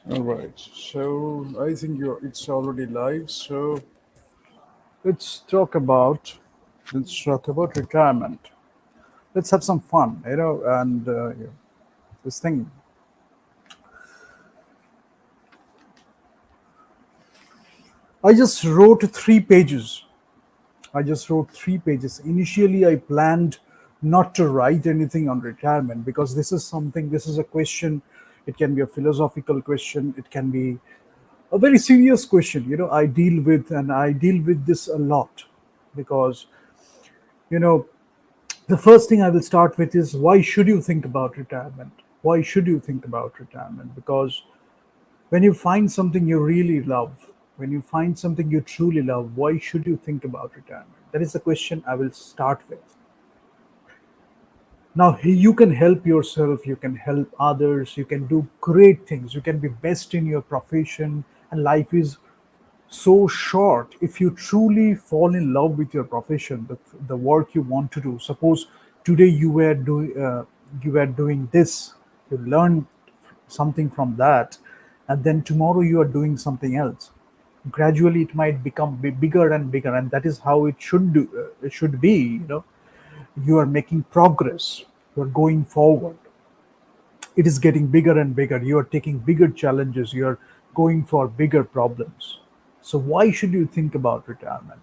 All right. So I think it's already live. So let's talk about let's talk about retirement. Let's have some fun, and this thing. I just wrote 3 pages. I just wrote 3 pages. Initially, I planned not to write anything on retirement because this is a question. It can be a philosophical question. It can be a very serious question. I deal with this a lot because, you know, the first thing I will start with is why should you think about retirement? Why should you think about retirement? Because when you find something you really love, when you find something you truly love, why should you think about retirement? That is the question I will start with. Now, you can help yourself, you can help others, you can do great things, you can be best in your profession, and life is so short. If you truly fall in love with your profession, the work you want to do. Suppose today you were doing this, you learned something from that, and then tomorrow you are doing something else. Gradually it might become bigger and bigger, and that is how it should be. You are making progress, you are going forward, it is getting bigger and bigger. You are taking bigger challenges. You are going for bigger problems. So, why should you think about retirement?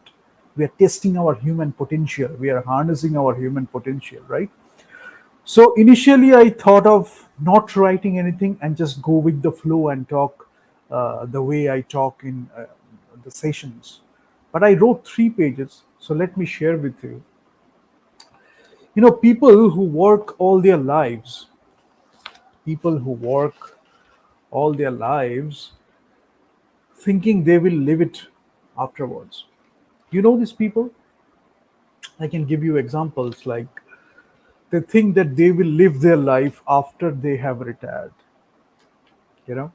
We are testing our human potential. We are harnessing our human potential, right? So, initially, I thought of not writing anything and just go with the flow and talk the way I talk in the sessions. But I wrote 3 pages. So, let me share with you. People who work all their lives, people who work all their lives thinking they will live it afterwards. These people, I can give you examples like they think that they will live their life after they have retired. You know,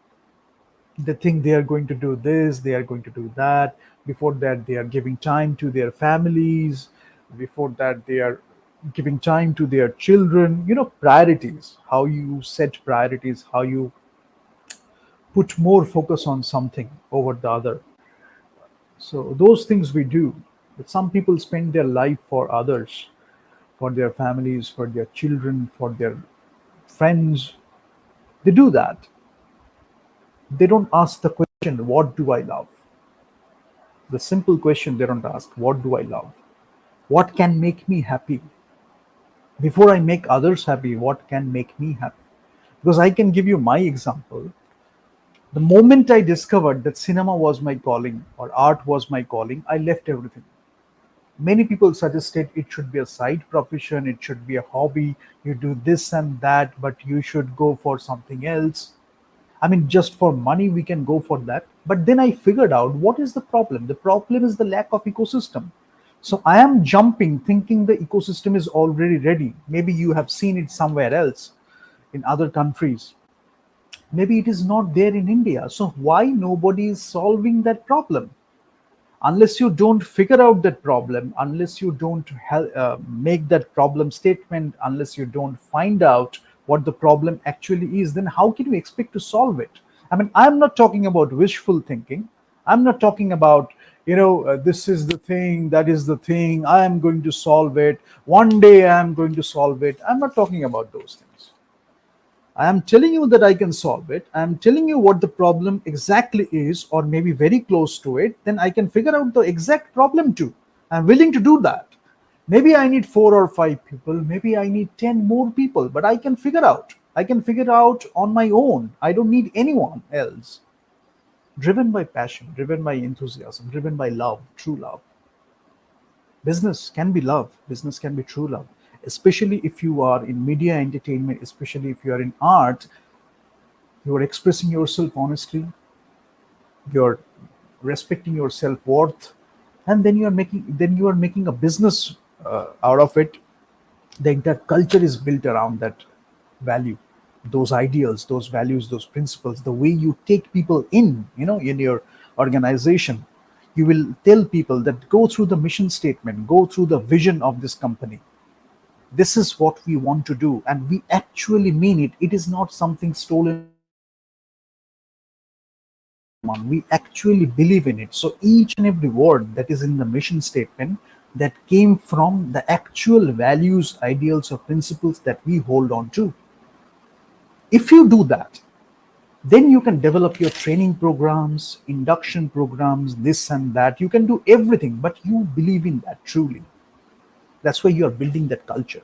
they think they are going to do this, they are going to do that. Before that, they are giving time to their families. Before that, they are giving time to their children. Priorities, how you set priorities, how you put more focus on something over the other. So those things we do. But some people spend their life for others, for their families, for their children, for their friends. They do that. They don't ask the question, what do I love? The simple question they don't ask, what do I love? What can make me happy? Before I make others happy, what can make me happy? Because I can give you my example. The moment I discovered that cinema was my calling or art was my calling, I left everything. Many people suggested it should be a side profession, it should be a hobby, you do this and that, but you should go for something else. I mean, just for money we can go for that, but then I figured out what is the problem is the lack of ecosystem. So I am jumping thinking the ecosystem is already ready. Maybe you have seen it somewhere else in other countries. Maybe it is not there in India. So why nobody is solving that problem? Unless you don't figure out that problem, unless you don't make that problem statement, unless you don't find out what the problem actually is, then how can you expect to solve it? I mean, I'm not talking about wishful thinking. I'm not talking about, this is the thing, that is the thing, I am going to solve it, one day I am going to solve it. I'm not talking about those things. I am telling you that I can solve it. I am telling you what the problem exactly is, or maybe very close to it. Then I can figure out the exact problem too. I'm willing to do that. Maybe I need 4 or 5 people. Maybe I need 10 more people, but I can figure out. I can figure out on my own. I don't need anyone else. Driven by passion, driven by enthusiasm, driven by love, true love. Business can be love, business can be true love, especially if you are in media entertainment, especially if you are in art. You are expressing yourself honestly, you're respecting your self-worth, and then you are making a business out of it. The entire culture is built around that value, those ideals, those values, those principles, the way you take people in your organization. You will tell people that go through the mission statement, go through the vision of this company. This is what we want to do, and we actually mean it. It is not something stolen from our head. on, we actually believe in it. So each and every word that is in the mission statement, that came from the actual values, ideals, or principles that we hold on to. If you do that, then you can develop your training programs, induction programs, this and that. You can do everything, but you believe in that truly. That's why you are building that culture.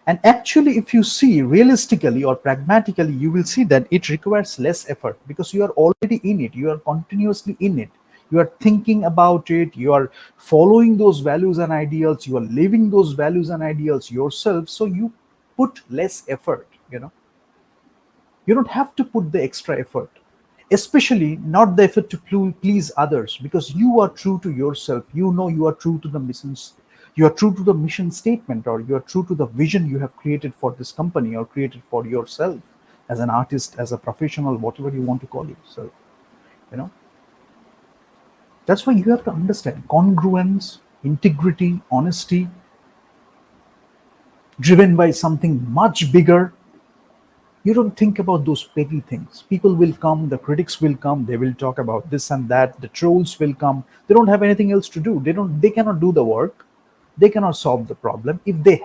And actually, if you see realistically or pragmatically, you will see that it requires less effort because you are already in it. You are continuously in it. You are thinking about it. You are following those values and ideals. You are living those values and ideals yourself. So you put less effort. You don't have to put the extra effort, especially not the effort to please others, because you are true to yourself. You are true to the missions. You are true to the mission statement, or you are true to the vision you have created for this company or created for yourself as an artist, as a professional, whatever you want to call yourself. You know, that's why you have to understand congruence, integrity, honesty, driven by something much bigger. You don't think about those petty things. People will come, the critics will come, they will talk about this and that, the trolls will come. They don't have anything else to do. They cannot do the work. They cannot solve the problem. If they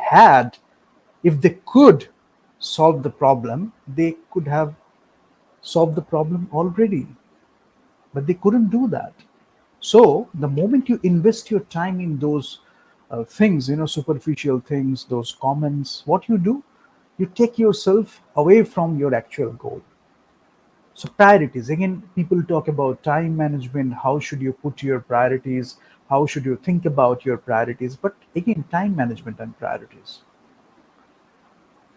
could solve the problem, they could have solved the problem already. But they couldn't do that. So the moment you invest your time in those things, superficial things, those comments, what you do, you take yourself away from your actual goal. So priorities, again, people talk about time management. How should you put your priorities? How should you think about your priorities? But again, time management and priorities,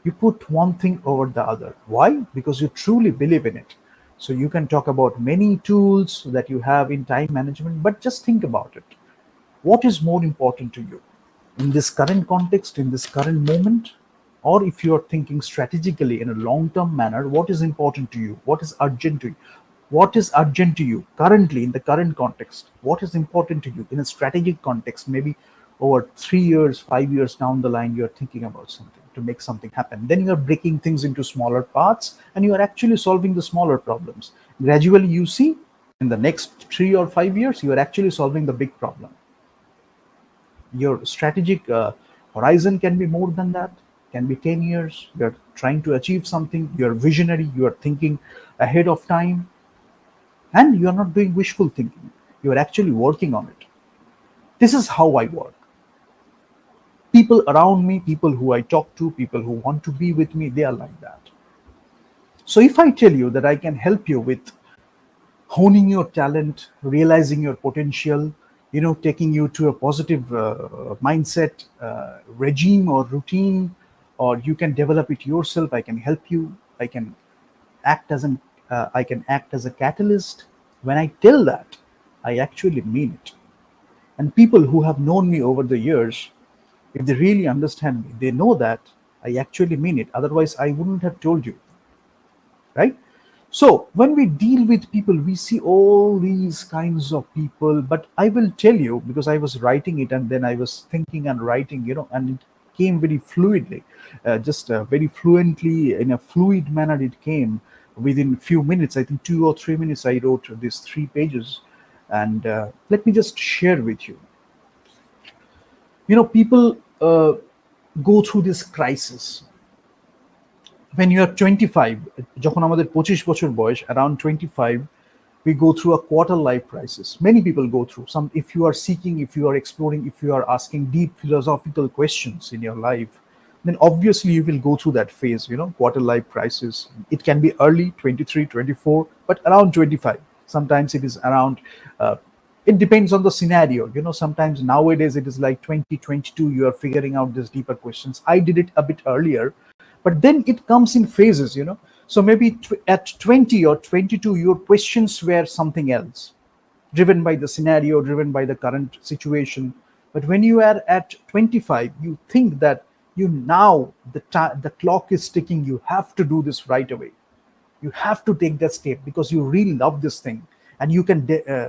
you put one thing over the other. Why? Because you truly believe in it. So you can talk about many tools that you have in time management, but just think about it. What is more important to you in this current context, in this current moment? Or if you are thinking strategically in a long term manner, what is important to you? What is urgent to you? What is urgent to you currently in the current context? What is important to you in a strategic context? Maybe over 3 years, 5 years down the line, you're thinking about something to make something happen. Then you're breaking things into smaller parts and you are actually solving the smaller problems. Gradually, you see in the next 3 or 5 years, you are actually solving the big problem. Your strategic horizon can be more than that, can be 10 years. You're trying to achieve something, you're visionary, you are thinking ahead of time, and you're not doing wishful thinking. You're actually working on it. This is how I work. People around me, people who I talk to, people who want to be with me, they are like that. So if I tell you that I can help you with honing your talent, realizing your potential, taking you to a positive mindset, regime or routine, or you can develop it yourself. I can help you. Act as an I can act as a catalyst. When I tell that, I actually mean it. And people who have known me over the years, if they really understand me, they know that I actually mean it. Otherwise, I wouldn't have told you, right? So when we deal with people, we see all these kinds of people. But I will tell you, because I was writing it and then I was thinking and writing, and it came very fluidly, just very fluently, in a fluid manner. It came within few minutes. I think 2 or 3 minutes. I wrote these 3 pages, and let me just share with you. People go through this crisis when you are 25, যখন আমাদের 25 বছর বয়স, around 25, we go through a quarter life crisis. Many people go through some. If you are seeking, if you are exploring, if you are asking deep philosophical questions in your life, then obviously you will go through that phase, quarter life crisis. It can be early, 23, 24, but around 25. Sometimes it is around, it depends on the scenario. Sometimes nowadays it is like 20, 22, you are figuring out these deeper questions. I did it a bit earlier, but then it comes in phases. So maybe at 20 or 22, your questions were something else, driven by the scenario, driven by the current situation. But when you are at 25, you think that now the clock is ticking. You have to do this right away. You have to take that step because you really love this thing, and you can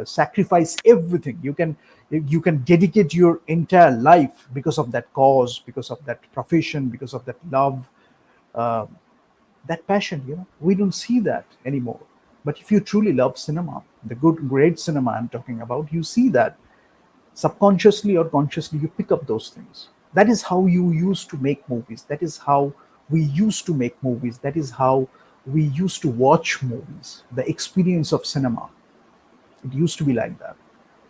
sacrifice everything. You can dedicate your entire life because of that cause, because of that profession, because of that love, that passion. We don't see that anymore. But if you truly love cinema, the good, great cinema I'm talking about, you see that subconsciously or consciously you pick up those things. That is how you used to make movies. That is how we used to make movies. That is how we used to watch movies. The experience of cinema, it used to be like that.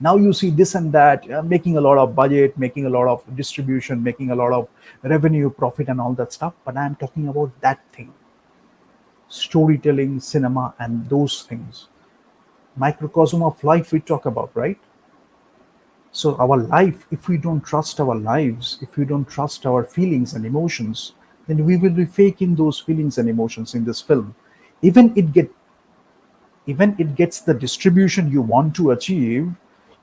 Now you see this and that, making a lot of budget, making a lot of distribution, making a lot of revenue, profit, and all that stuff. But I'm talking about that thing, storytelling, cinema, and those things. Microcosm of life we talk about, right? So our life, if we don't trust our lives, if we don't trust our feelings and emotions, then we will be faking those feelings and emotions in this film. Even it get even it gets the distribution you want to achieve,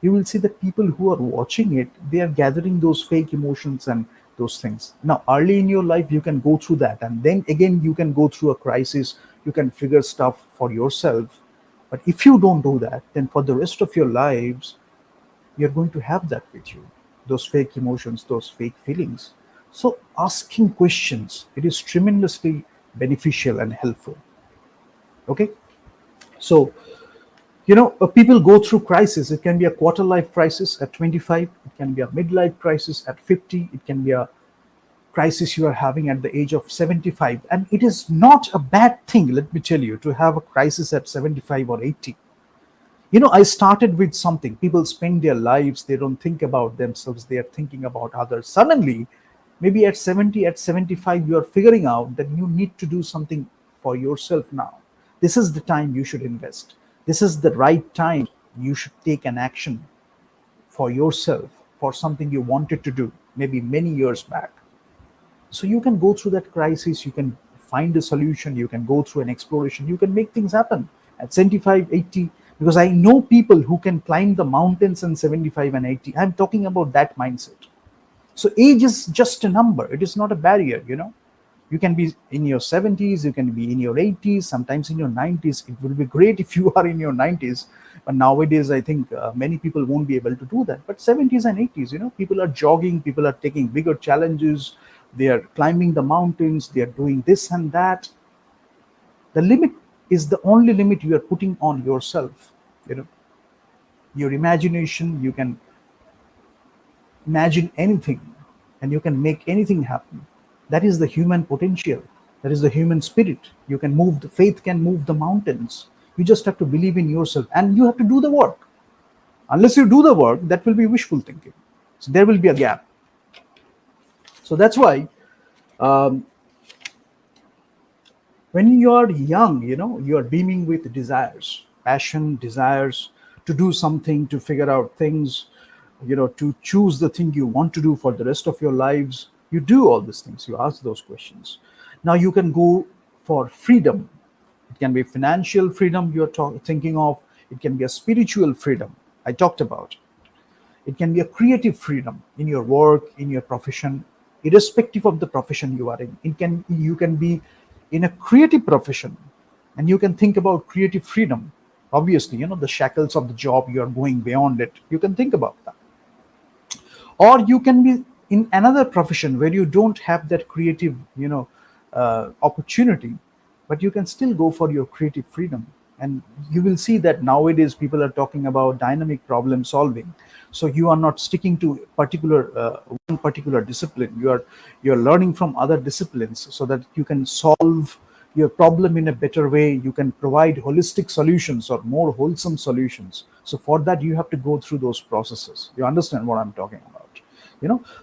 you will see that people who are watching it, they are gathering those fake emotions and those things. Now, early in your life, you can go through that, and then again, you can go through a crisis. You can figure stuff for yourself. But if you don't do that, then for the rest of your lives, you're going to have that with you, those fake emotions, those fake feelings. So, asking questions, it is tremendously beneficial and helpful. Okay, so people go through crisis. It can be a quarter life crisis at 25. It can be a midlife crisis at 50. It can be a crisis you are having at the age of 75. And it is not a bad thing, let me tell you, to have a crisis at 75 or 80. I started with something. People spend their lives, they don't think about themselves, they are thinking about others. Suddenly, maybe at 70, at 75, you are figuring out that you need to do something for yourself now. This is the time you should invest. This is the right time you should take an action for yourself, for something you wanted to do maybe many years back. So you can go through that crisis, you can find a solution, you can go through an exploration, you can make things happen at 75, 80. Because I know people who can climb the mountains in 75 and 80. I'm talking about that mindset. So age is just a number, it is not a barrier. You can be in your 70s, you can be in your 80s, sometimes in your 90s. It will be great if you are in your 90s, but nowadays I think many people won't be able to do that. But 70s and 80s, people are jogging, people are taking bigger challenges, they are climbing the mountains, they are doing this and that. The limit is the only limit you are putting on yourself. you know your imagination, you can imagine anything, and you can make anything happen. That is the human potential. That is the human spirit. You can move the faith, can move the mountains. You just have to believe in yourself, and you have to do the work. Unless you do the work, that will be wishful thinking. So there will be a gap. So that's why, um, when you are young, you are beaming with desires, passion, desires to do something, to figure out things, to choose the thing you want to do for the rest of your lives. You do all these things, you ask those questions. Now you can go for freedom. It can be financial freedom you're thinking of. It can be a spiritual freedom I talked about. It can be a creative freedom in your work, in your profession, irrespective of the profession you are in. You can be in a creative profession, and you can think about creative freedom. Obviously, the shackles of the job, you are going beyond it. You can think about that. Or you can be in another profession where you don't have that creative opportunity, but you can still go for your creative freedom. And you will see that nowadays people are talking about dynamic problem solving. So you are not sticking to one particular discipline. You're learning from other disciplines so that you can solve your problem in a better way. You can provide holistic solutions or more wholesome solutions. So for that, you have to go through those processes. You understand what I'm talking about?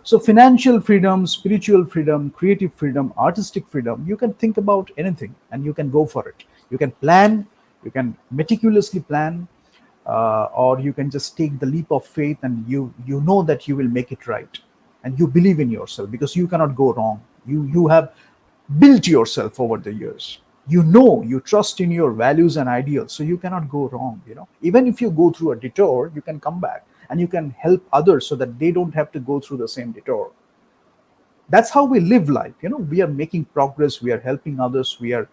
So financial freedom, spiritual freedom, creative freedom, artistic freedom, you can think about anything and you can go for it. You can plan, you can meticulously plan, or you can just take the leap of faith, and you know that you will make it right, and you believe in yourself because you cannot go wrong. You have built yourself over the years. You trust in your values and ideals, so you cannot go wrong. Even if you go through a detour, you can come back and you can help others so that they don't have to go through the same detour. That's how we live life. We are making progress, we are helping others, we are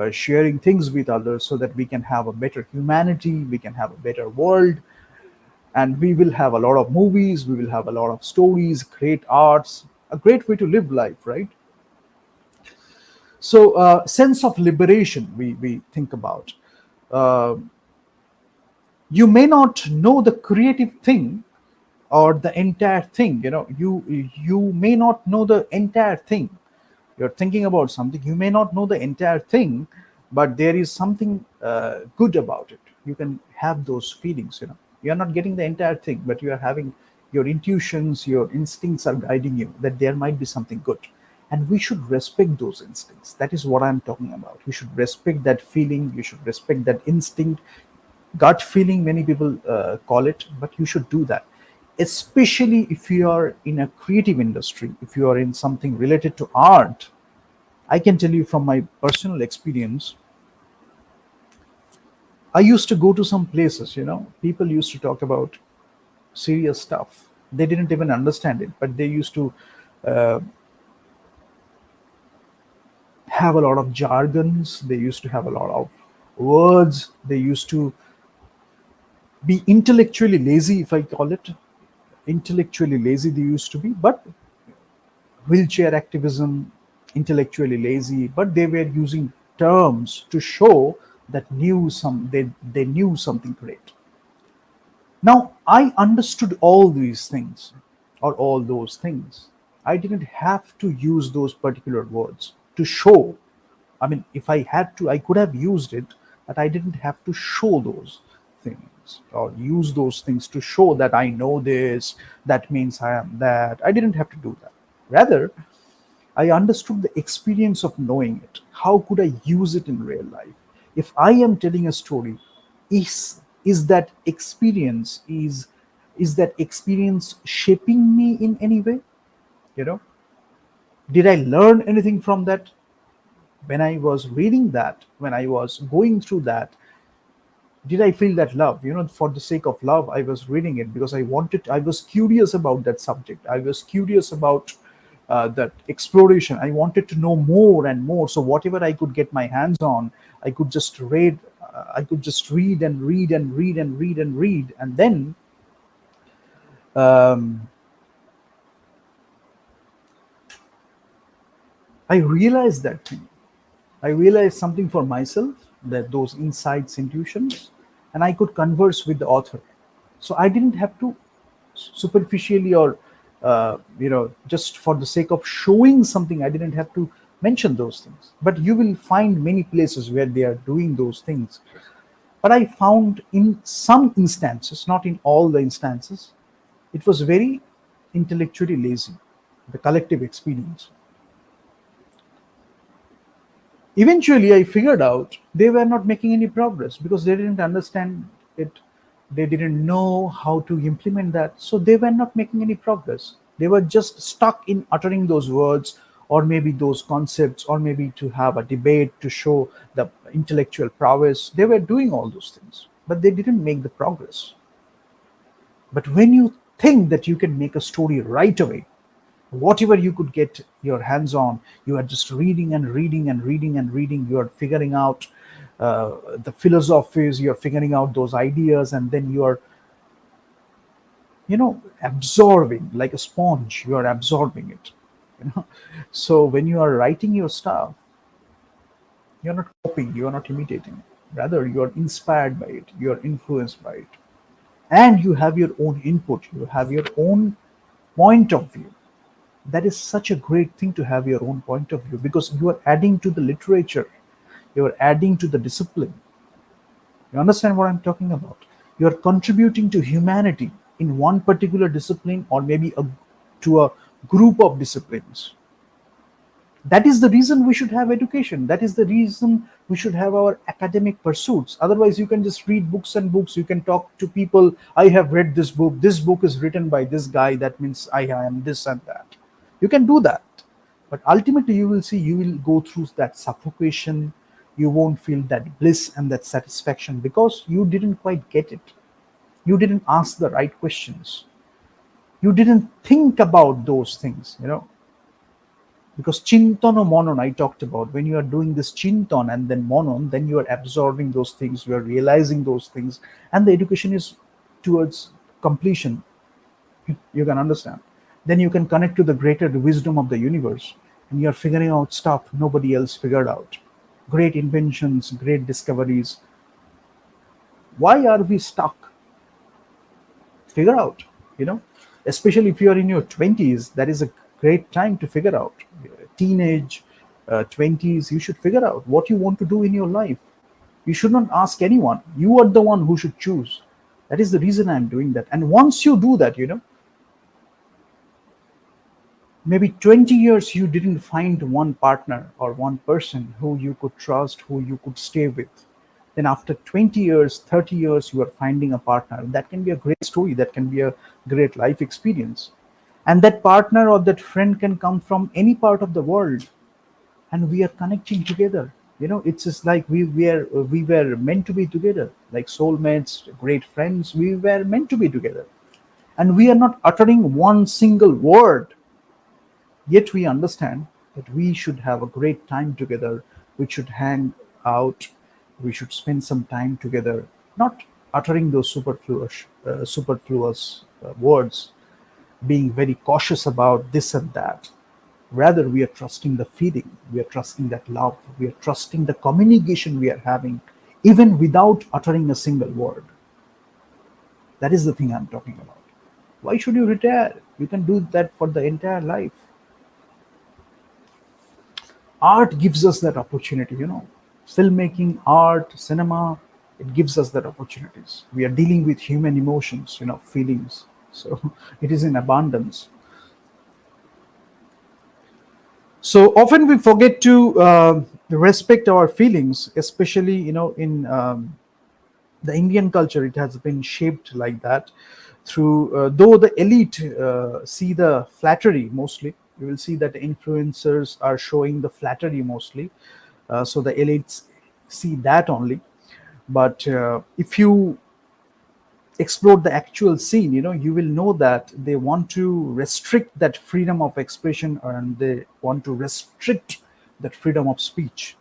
sharing things with others so that we can have a better humanity, we can have a better world. And we will have a lot of movies, we will have a lot of stories, great arts, a great way to live life, right? So sense of liberation we think about. uh, you may not know the creative thing or the entire thing. You may not know the entire thing. You're thinking about something, you may not know the entire thing, but there is something good about it. You can have those feelings. You're not getting the entire thing, but you are having your intuitions, your instincts are guiding you that there might be something good. And we should respect those instincts. That is what I'm talking about. You should respect that feeling, you should respect that instinct. Gut feeling, many people call it, but you should do that, especially if you are in a creative industry, if you are in something related to art. I can tell you from my personal experience, I used to go to some places, people used to talk about serious stuff. They didn't even understand it, but they used to uh, have a lot of jargons, they used to have a lot of words, they used to be intellectually lazy, if I call it. Intellectually lazy they used to be, but wheelchair activism, intellectually lazy, but they were using terms to show that they knew something great. Now I understood all these things, or all those things. I didn't have to use those particular words to show. I mean, if I had to, I could have used it, but I didn't have to show those things or use those things to show that I know this, that means I am that. I didn't have to do that. Rather, I understood the experience of knowing it. How could I use it in real life? If I am telling a story, is that experience shaping me in any way? You know, did I learn anything from that? When I was reading that, when I was going through that, did I feel that love? For the sake of love, I was reading it because I was curious about that subject. I was curious about that exploration. I wanted to know more and more. So whatever I could get my hands on, I could just read. I could just read and read and read and read and read, and then um, I realized that thing. I realized something for myself, that those insights, intuitions, and I could converse with the author. So I didn't have to superficially, or just for the sake of showing something, I didn't have to mention those things. But you will find many places where they are doing those things. But I found in some instances, not in all the instances, it was very intellectually lazy, the collective experience. Eventually I figured out they were not making any progress because they didn't understand it. They didn't know how to implement that, so they were not making any progress. They were just stuck in uttering those words, or maybe those concepts, or maybe to have a debate to show the intellectual prowess. They were doing all those things, but they didn't make the progress. But when you think that you can make a story right away, whatever you could get your hands on, you are just reading and reading and reading and reading. You are figuring out the philosophies, you're figuring out those ideas, and then you are, absorbing like a sponge. You are absorbing it. you know so when you are writing your stuff, you're not copying, you're not imitating. Rather, you are inspired by it, you are influenced by it, and you have your own input, you have your own point of view. That is such a great thing, to have your own point of view, because you are adding to the literature, you are adding to the discipline. You understand what I'm talking about? You are contributing to humanity in one particular discipline, or maybe to a group of disciplines. That is the reason we should have education. That is the reason we should have our academic pursuits. Otherwise, you can just read books and books. You can talk to people. I have read this book. This book is written by this guy. That means I am this and that. You can do that. But ultimately, you will see, you will go through that suffocation. You won't feel that bliss and that satisfaction because you didn't quite get it. You didn't ask the right questions. You didn't think about those things. Because chintan or monon, I talked about, when you are doing this chintan and then monon, then you are absorbing those things, you are realizing those things, and the education is towards completion. You can understand. Then you can connect to the greater wisdom of the universe, and you're figuring out stuff nobody else figured out. Great inventions, great discoveries. Why are we stuck? Figure out, you know, especially if you are in your 20s, that is a great time to figure out. Teenage 20s, you should figure out what you want to do in your life. You should not ask anyone. You are the one who should choose. That is the reason I'm doing that. And once you do that, maybe 20 years you didn't find one partner or one person who you could trust, who you could stay with. Then after 20 years, 30 years, you are finding a partner. That can be a great story. That can be a great life experience. And that partner or that friend can come from any part of the world, and we are connecting together. It's just like we were meant to be together, like soulmates, great friends. We were meant to be together, and we are not uttering one single word, yet we understand that we should have a great time together. We should hang out. We should spend some time together, not uttering those superfluous words, being very cautious about this and that. Rather, we are trusting the feeling, we are trusting that love, we are trusting the communication we are having, even without uttering a single word. That is the thing I'm talking about. Why should you retire? You can do that for the entire life. Art gives us that opportunity. Filmmaking, art, cinema, it gives us that opportunities. We are dealing with human emotions, feelings. So it is in abundance. So often we forget to respect our feelings, especially in the Indian culture. It has been shaped like that through, though the elite see the flattery mostly. You will see that influencers are showing the flattery mostly, so the elites see that only. But if you explore the actual scene, you will know that they want to restrict that freedom of expression, and they want to restrict that freedom of speech.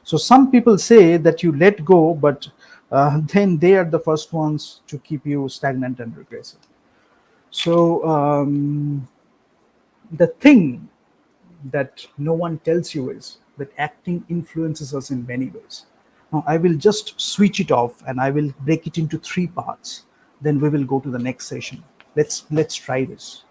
So some people say that you let go, but then they are the first ones to keep you stagnant and regressive. So the thing that no one tells you is that acting influences us in many ways. Now, I will just switch it off and I will break it into three parts. Then we will go to the next session. Let's try this.